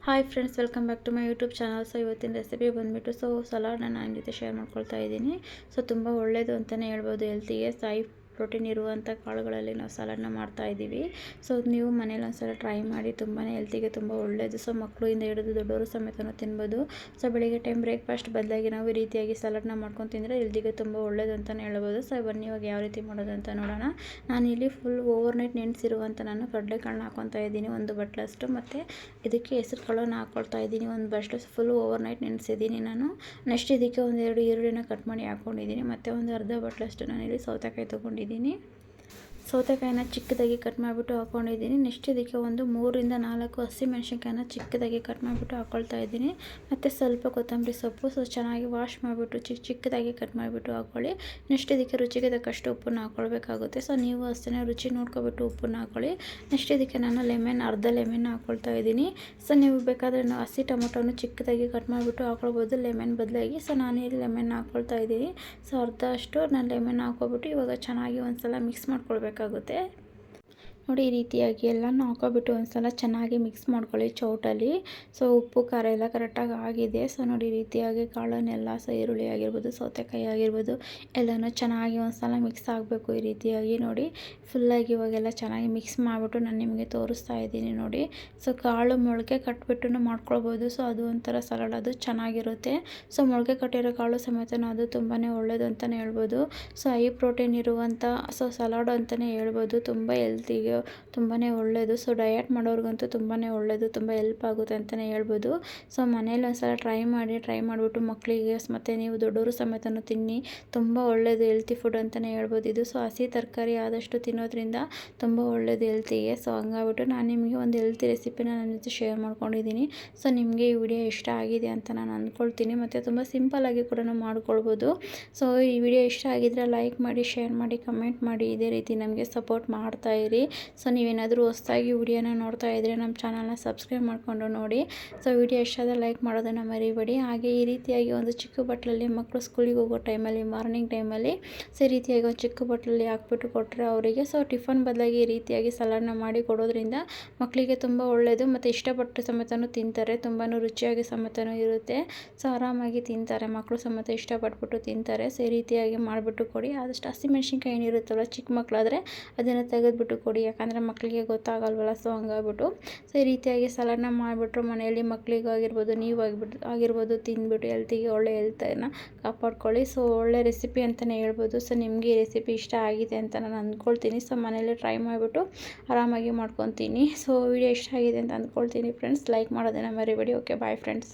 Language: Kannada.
Hi friends, welcome back to my YouTube channel. So ಇವತ್ತಿನ ರೆಸಿಪಿ ಬಂದುಬಿಟ್ಟು ಸಲಾಡ್ನ ನಾನು ಜೊತೆ ಶೇರ್ ಮಾಡ್ಕೊಳ್ತಾ ಇದ್ದೀನಿ. ಸೊ ತುಂಬ ಒಳ್ಳೆಯದು ಅಂತಲೇ ಹೇಳ್ಬೋದು ಹೆಲ್ತಿಗೆ. ಪ್ರೋಟೀನ್ ಇರುವಂಥ ಕಾಳುಗಳಲ್ಲಿ ನಾವು ಸಲಾಡ್ನ ಮಾಡ್ತಾ ಇದ್ದೀವಿ. ಸೊ ನೀವು ಮನೇಲಿ ಒಂದ್ಸಲ ಟ್ರೈ ಮಾಡಿ, ತುಂಬಾ ಹೆಲ್ತಿಗೆ ತುಂಬ ಒಳ್ಳೆಯದು. ಸೊ ಮಕ್ಕಳಿಂದ ಹಿಡಿದು ದೊಡ್ಡವರು ಸಮೇತನೂ ತಿನ್ಬೋದು. ಸೊ ಬೆಳಿಗ್ಗೆ ಟೈಮ್ ಬ್ರೇಕ್ಫಾಸ್ಟ್ ಬದಲಾಗಿ ನಾವು ಈ ರೀತಿಯಾಗಿ ಸಲಾಡ್ನ ಮಾಡ್ಕೊಂಡು ತಿಂದರೆ ಹೆಲ್ತಿಗೆ ತುಂಬ ಒಳ್ಳೆಯದು ಅಂತಲೇ ಹೇಳ್ಬೋದು. ಸೊ ಬನ್ನಿ ಇವಾಗ ಯಾವ ರೀತಿ ಮಾಡೋದು ಅಂತ ನೋಡೋಣ. ನಾನಿಲ್ಲಿ ಫುಲ್ ಓವರ್ನೈಟ್ ನೆನೆಸಿರುವಂಥ ನಾನು ಕಡಲೆಕಾಳನ್ನ ಹಾಕ್ಕೊತಾ ಇದ್ದೀನಿ, ಒಂದು ಬಟ್ಲಷ್ಟು. ಮತ್ತು ಇದಕ್ಕೆ ಹೆಸರು ಕಾಳನ್ನು ಹಾಕ್ಕೊಳ್ತಾ ಇದ್ದೀನಿ, ಒಂದು ಬಟ್ಲು. ಫುಲ್ ಓವರ್ನೈಟ್ ನೆನೆಸಿದ್ದೀನಿ ನಾನು. ನೆಕ್ಸ್ಟ್ ಇದಕ್ಕೆ ಒಂದೆರಡು ಈರುಳ್ಳಿನ ಕಟ್ ಮಾಡಿ ಹಾಕ್ಕೊಂಡಿದ್ದೀನಿ. ಮತ್ತು ಒಂದು ಅರ್ಧ ಬಟ್ಲಷ್ಟು ನಾನಿಲ್ಲಿ ಸೌತೆಕಾಯಿ ತೊಗೊಂಡಿದ್ದೀನಿ. ಸೌತೆಕಾಯಿನ ಚಿಕ್ಕದಾಗಿ ಕಟ್ ಮಾಡಿಬಿಟ್ಟು ಹಾಕ್ಕೊಂಡಿದ್ದೀನಿ. ನೆಕ್ಸ್ಟ್ ಇದಕ್ಕೆ ಒಂದು 3ರಿಂದ 4 ಹಸಿಮೆಣ್ಸಿನ್ಕಾಯಿನ ಚಿಕ್ಕದಾಗಿ ಕಟ್ ಮಾಡಿಬಿಟ್ಟು ಹಾಕ್ಕೊಳ್ತಾ ಇದ್ದೀನಿ. ಮತ್ತು ಸ್ವಲ್ಪ ಕೊತ್ತಂಬರಿ ಸೊಪ್ಪು. ಸೊ ಚೆನ್ನಾಗಿ ವಾಶ್ ಮಾಡಿಬಿಟ್ಟು ಚಿಕ್ಕದಾಗಿ ಕಟ್ ಮಾಡಿಬಿಟ್ಟು ಹಾಕ್ಕೊಳ್ಳಿ. ನೆಕ್ಸ್ಟ್ ಇದಕ್ಕೆ ರುಚಿಗೆ ತಕ್ಕಷ್ಟು ಉಪ್ಪನ್ನು ಹಾಕ್ಕೊಳ್ಬೇಕಾಗುತ್ತೆ. ಸೊ ನೀವು ಅಷ್ಟೇ ರುಚಿ ನೋಡ್ಕೊಬಿಟ್ಟು ಉಪ್ಪನ್ನು ಹಾಕ್ಕೊಳ್ಳಿ. ನೆಕ್ಸ್ಟ್ ಇದಕ್ಕೆ ನಾನು ಅರ್ಧ ಲೆಮನ್ ಹಾಕ್ಕೊಳ್ತಾ ಇದ್ದೀನಿ. ಸೊ ನೀವು ಬೇಕಾದರೆ ಹಸಿ ಟೊಮೊಟೊನ ಚಿಕ್ಕದಾಗಿ ಕಟ್ ಮಾಡಿಬಿಟ್ಟು ಹಾಕ್ಕೊಳ್ಬೋದು ಲೆಮನ್ ಬದಲಾಗಿ. ಸೊ ನಾನಿಲ್ಲಿ ಲೆಮನ್ ಹಾಕ್ಕೊಳ್ತಾ ಇದ್ದೀನಿ. ಸೊ ಅರ್ಧ ಅಷ್ಟು ನಾನು ಲೆಮನ್ ಹಾಕ್ಕೊಬಿಟ್ಟು ಇವಾಗ ಚೆನ್ನಾಗಿ ಒಂದ್ಸಲ ಮಿಕ್ಸ್ ಮಾಡ್ಕೊಳ್ಬೇಕಾಗುತ್ತೆ. ನೋಡಿ, ಈ ರೀತಿಯಾಗಿ ಎಲ್ಲನೂ ಹಾಕೋಬಿಟ್ಟು ಒಂದ್ಸಲ ಚೆನ್ನಾಗಿ ಮಿಕ್ಸ್ ಮಾಡ್ಕೊಳ್ಳಿ ಚೌಟಲ್ಲಿ. ಸೊ ಉಪ್ಪು ಖಾರ ಎಲ್ಲ ಕರೆಕ್ಟಾಗಿ ಆಗಿದೆ. ಸೊ ನೋಡಿ, ಈ ರೀತಿಯಾಗಿ ಕಾಳನ್ನೆಲ್ಲ, ಸೊ ಈರುಳ್ಳಿ ಆಗಿರ್ಬೋದು, ಸೌತೆಕಾಯಿ ಆಗಿರ್ಬೋದು, ಎಲ್ಲನೂ ಚೆನ್ನಾಗಿ ಒಂದ್ಸಲ ಮಿಕ್ಸ್ ಆಗಬೇಕು. ಈ ರೀತಿಯಾಗಿ ನೋಡಿ, ಫುಲ್ಲಾಗಿ ಇವಾಗೆಲ್ಲ ಚೆನ್ನಾಗಿ ಮಿಕ್ಸ್ ಮಾಡಿಬಿಟ್ಟು ನಾನು ನಿಮಗೆ ತೋರಿಸ್ತಾ ಇದ್ದೀನಿ ನೋಡಿ. ಸೊ ಕಾಳು ಮೊಳಕೆ ಕಟ್ಬಿಟ್ಟು ಮಾಡ್ಕೊಳ್ಬೋದು. ಸೊ ಅದು ಒಂಥರ ಸಲಾಡ್, ಅದು ಚೆನ್ನಾಗಿರುತ್ತೆ. ಸೊ ಮೊಳಕೆ ಕಟ್ಟಿರೋ ಕಾಳು ಸಮೇತ ಅದು ತುಂಬಾ ಒಳ್ಳೆಯದು ಅಂತಲೇ ಹೇಳ್ಬೋದು. ಸೊ ಹೈ ಪ್ರೋಟೀನ್ ಇರುವಂಥ ಸಲಾಡ್ ಅಂತಲೇ ಹೇಳ್ಬೋದು. ತುಂಬ ಹೆಲ್ತಿಗೆ ತುಂಬಾ ಒಳ್ಳೆಯದು. ಸೊ ಡಯಟ್ ಮಾಡೋರಿಗಂತೂ ತುಂಬಾ ಒಳ್ಳೆಯದು, ತುಂಬ ಹೆಲ್ಪ್ ಆಗುತ್ತೆ ಅಂತಲೇ ಹೇಳ್ಬೋದು. ಸೊ ಮನೇಲಿ ಒಂದ್ಸಲ ಟ್ರೈ ಮಾಡಿಬಿಟ್ಟು ಮಕ್ಕಳಿಗೆ ಮತ್ತು ನೀವು ದೊಡ್ಡವರು ಸಮೇತನೂ ತಿನ್ನಿ. ತುಂಬ ಒಳ್ಳೆಯದು, ಹೆಲ್ತಿ ಫುಡ್ ಅಂತಲೇ ಹೇಳ್ಬೋದು ಇದು. ಸೊ ಹಸಿ ತರಕಾರಿ ಆದಷ್ಟು ತಿನ್ನೋದ್ರಿಂದ ತುಂಬ ಒಳ್ಳೆಯದು ಹೆಲ್ತಿಗೆ. ಸೊ ಹಂಗಾಗ್ಬಿಟ್ಟು ನಾನು ನಿಮಗೆ ಒಂದು ಹೆಲ್ತಿ ರೆಸಿಪಿನ ನನ್ನ ಜೊತೆ ಶೇರ್ ಮಾಡ್ಕೊಂಡಿದ್ದೀನಿ. ಸೊ ನಿಮಗೆ ಈ ವಿಡಿಯೋ ಇಷ್ಟ ಆಗಿದೆ ಅಂತ ನಾನು ಅಂದ್ಕೊಳ್ತೀನಿ. ಮತ್ತು ತುಂಬ ಸಿಂಪಲ್ಲಾಗಿ ಕೂಡ ಮಾಡ್ಕೊಳ್ಬೋದು. ಸೊ ಈ ವಿಡಿಯೋ ಇಷ್ಟ ಆಗಿದ್ದರೆ ಲೈಕ್ ಮಾಡಿ, ಶೇರ್ ಮಾಡಿ, ಕಮೆಂಟ್ ಮಾಡಿ. ಇದೇ ರೀತಿ ನಮಗೆ ಸಪೋರ್ಟ್ ಮಾಡ್ತಾಯಿರಿ. ಸೊ ನೀವೇನಾದರೂ ಹೊಸದಾಗಿ ವಿಡಿಯೋನ ನೋಡ್ತಾ ಇದ್ದರೆ ನಮ್ಮ ಚಾನಲ್ನ ಸಬ್ಸ್ಕ್ರೈಬ್ ಮಾಡಿಕೊಂಡು ನೋಡಿ. ಸೊ ವಿಡಿಯೋ ಇಷ್ಟ ಆದರೆ ಲೈಕ್ ಮಾಡೋದನ್ನು ಮರಿಬೇಡಿ. ಹಾಗೆ ಈ ರೀತಿಯಾಗಿ ಒಂದು ಚಿಕ್ಕ ಬಟ್ಲಲ್ಲಿ ಮಕ್ಕಳು ಸ್ಕೂಲಿಗೆ ಹೋಗೋ ಟೈಮಲ್ಲಿ, ಮಾರ್ನಿಂಗ್ ಟೈಮಲ್ಲಿ ಸೊ ಈ ರೀತಿಯಾಗಿ ಒಂದು ಚಿಕ್ಕ ಬಟ್ಲಲ್ಲಿ ಹಾಕ್ಬಿಟ್ಟು ಕೊಟ್ಟರೆ ಅವರಿಗೆ, ಸೊ ಟಿಫನ್ ಬದಲಾಗಿ ಈ ರೀತಿಯಾಗಿ ಸಲಾಡ್ನ ಮಾಡಿ ಕೊಡೋದ್ರಿಂದ ಮಕ್ಕಳಿಗೆ ತುಂಬ ಒಳ್ಳೆಯದು. ಮತ್ತು ಇಷ್ಟಪಟ್ಟು ಸಮೇತನೂ ತಿಂತಾರೆ, ತುಂಬಾ ರುಚಿಯಾಗಿ ಸಮೇತನೂ ಇರುತ್ತೆ. ಸೊ ಆರಾಮಾಗಿ ತಿಂತಾರೆ ಮಕ್ಕಳು ಸಮೇತ, ಇಷ್ಟಪಟ್ಬಿಟ್ಟು ತಿಂತಾರೆ. ಸೊ ಈ ರೀತಿಯಾಗಿ ಮಾಡಿಬಿಟ್ಟು ಕೊಡಿ. ಆದಷ್ಟು ಹಸಿಮೆಣ್ಸಿನ್ಕಾಯಿ ಏನಿರುತ್ತಲ್ಲ, ಚಿಕ್ಕ ಮಕ್ಕಳಾದರೆ ಅದನ್ನು ತೆಗೆದುಬಿಟ್ಟು ಕೊಡಿ, ಯಾಕಂದರೆ ಮಕ್ಕಳಿಗೆ ಗೊತ್ತಾಗಲ್ವಲ್ಲ. ಸೊ ಹಂಗಾಗ್ಬಿಟ್ಟು ಸೊ ಈ ರೀತಿಯಾಗಿ ಸಲಾಡ್ನ ಮಾಡಿಬಿಟ್ರು ಮನೆಯಲ್ಲಿ ಮಕ್ಕಳಿಗಾಗಿರ್ಬೋದು, ಆಗಿರ್ಬೋದು ತಿಂದ್ಬಿಟ್ಟು ಹೆಲ್ತಿಗೆ ಒಳ್ಳೆ ಹೆಲ್ತನ್ನು ಕಾಪಾಡ್ಕೊಳ್ಳಿ. ಸೊ ಒಳ್ಳೆ ರೆಸಿಪಿ ಅಂತಲೇ ಹೇಳ್ಬೋದು. ಸೊ ನಿಮಗೆ ಈ ರೆಸಿಪಿ ಇಷ್ಟ ಆಗಿದೆ ಅಂತ ನಾನು ಅಂದ್ಕೊಳ್ತೀನಿ. ಸೊ ಮನೇಲಿ ಟ್ರೈ ಮಾಡಿಬಿಟ್ಟು ಆರಾಮಾಗಿ ಮಾಡ್ಕೊತೀನಿ. ಸೊ ವಿಡಿಯೋ ಇಷ್ಟ ಆಗಿದೆ ಅಂತ ಅಂದ್ಕೊಳ್ತೀನಿ ಫ್ರೆಂಡ್ಸ್. ಲೈಕ್ ಮಾಡೋದನ್ನು ಮರಿಬೇಡಿ. Okay, bye friends.